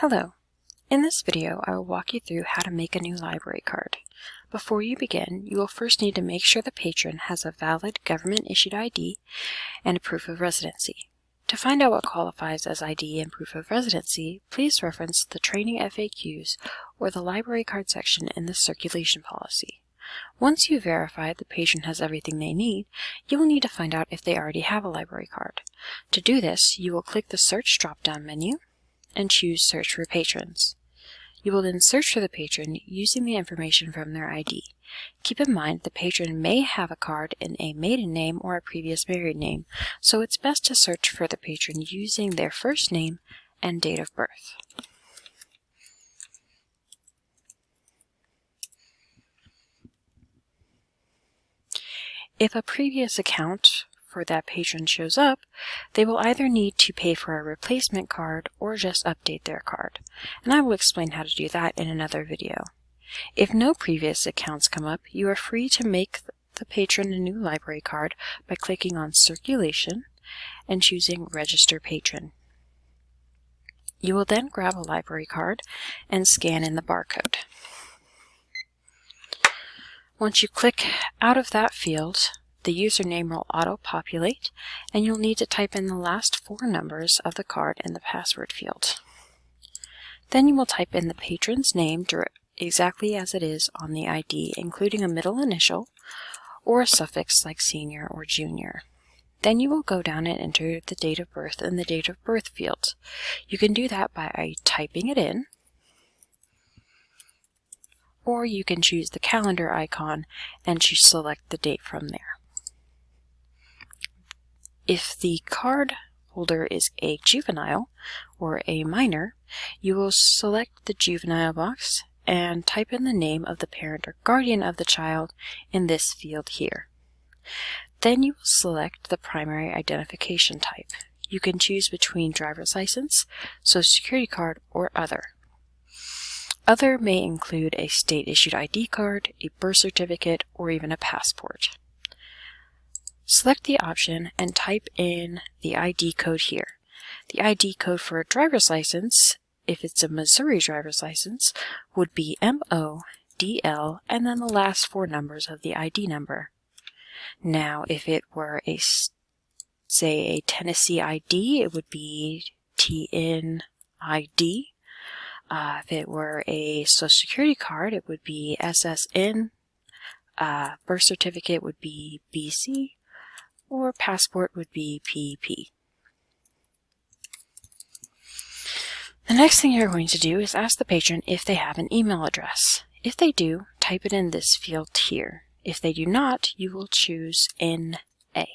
Hello. In this video, I will walk you through how to make a new library card. Before you begin, you will first need to make sure the patron has a valid government-issued ID and a proof of residency. To find out what qualifies as ID and proof of residency, please reference the training FAQs or the library card section in the circulation policy. Once you've verified the patron has everything they need, you will need to find out if they already have a library card. To do this, you will click the Search drop-down menu and choose Search for Patrons. You will then search for the patron using the information from their ID. Keep in mind the patron may have a card in a maiden name or a previous married name, so it's best to search for the patron using their first name and date of birth. If a previous account for that patron shows up, they will either need to pay for a replacement card or just update their card, and I will explain how to do that in another video. If no previous accounts come up, you are free to make the patron a new library card by clicking on Circulation and choosing Register Patron. You will then grab a library card and scan in the barcode. Once you click out of that field, the username will auto-populate, and you'll need to type in the last 4 numbers of the card in the password field. Then you will type in the patron's name exactly as it is on the ID, including a middle initial or a suffix like senior or junior. Then you will go down and enter the date of birth in the date of birth field. You can do that by typing it in, or you can choose the calendar icon and select the date from there. If the card holder is a juvenile or a minor, you will select the juvenile box and type in the name of the parent or guardian of the child in this field here. Then you will select the primary identification type. You can choose between driver's license, social security card, or other. Other may include a state-issued ID card, a birth certificate, or even a passport. Select the option and type in the ID code here. The ID code for a driver's license, if it's a Missouri driver's license, would be MODL and then the last 4 numbers of the ID number. Now, if it were say a Tennessee ID, it would be TNID. If it were a social security card, it would be SSN. Birth certificate would be BC, or passport would be PP. The next thing you're going to do is ask the patron if they have an email address. If they do, type it in this field here. If they do not, you will choose NA.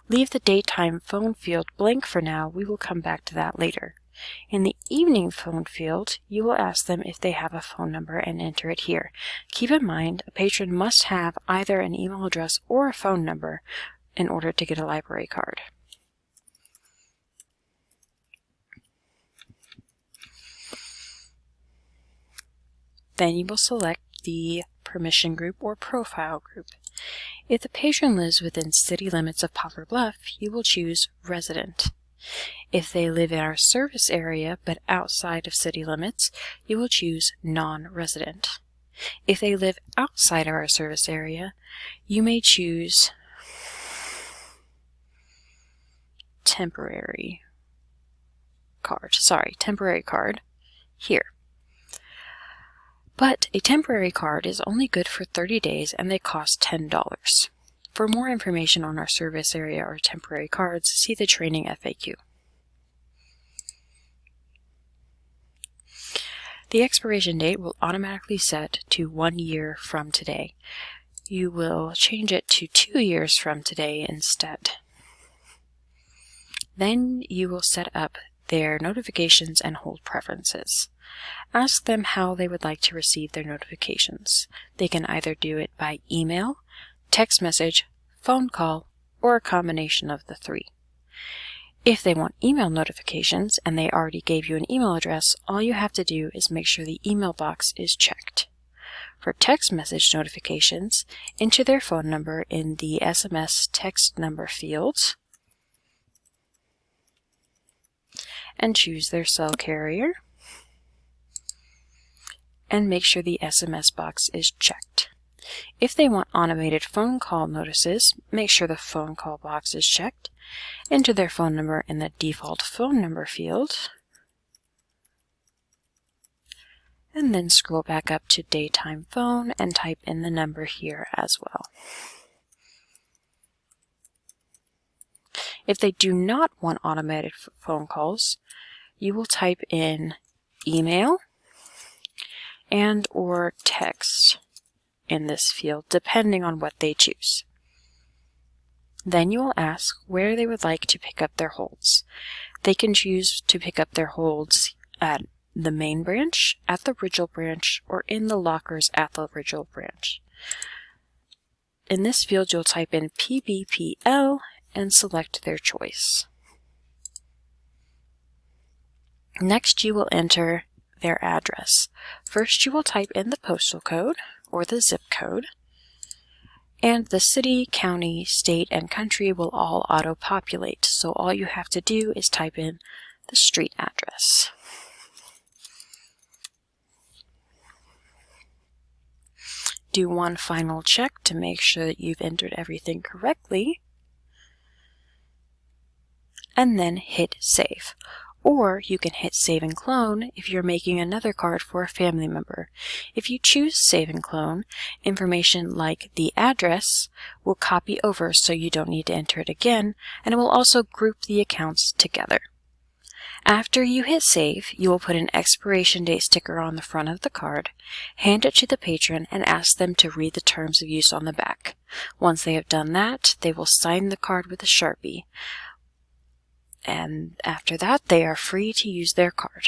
Leave the date-time phone field blank for now. We will come back to that later. In the evening phone field, you will ask them if they have a phone number and enter it here. Keep in mind, a patron must have either an email address or a phone number in order to get a library card. Then you will select the permission group or profile group. If the patron lives within city limits of Poplar Bluff, you will choose Resident. If they live in our service area but outside of city limits, you will choose Non-Resident. If they live outside of our service area, you may choose Temporary card here. But a temporary card is only good for 30 days and they cost $10. For more information on our service area or temporary cards, see the training FAQ. The expiration date will automatically set to 1 year from today. You will change it to 2 years from today instead. Then you will set up their notifications and hold preferences. Ask them how they would like to receive their notifications. They can either do it by email, text message, phone call, or a combination of the 3. If they want email notifications and they already gave you an email address, all you have to do is make sure the email box is checked. For text message notifications, enter their phone number in the SMS text number field and choose their cell carrier. And make sure the SMS box is checked. If they want automated phone call notices, make sure the phone call box is checked. Enter their phone number in the default phone number field. And then scroll back up to daytime phone and type in the number here as well. If they do not want automated phone calls, you will type in email and or text in this field, depending on what they choose. Then you will ask where they would like to pick up their holds. They can choose to pick up their holds at the main branch, at the Ridgel branch, or in the lockers at the Ridgel branch. In this field, you'll type in PBPL and select their choice. Next, you will enter their address. First, you will type in the postal code or the zip code, and the city, county, state, and country will all auto-populate. So all you have to do is type in the street address. Do one final check to make sure that you've entered everything correctly, and then hit save. Or you can hit save and clone if you're making another card for a family member. If you choose save and clone, information like the address will copy over so you don't need to enter it again, and it will also group the accounts together. After you hit save, you will put an expiration date sticker on the front of the card, hand it to the patron, and ask them to read the terms of use on the back. Once they have done that, they will sign the card with a Sharpie. And after that, they are free to use their card.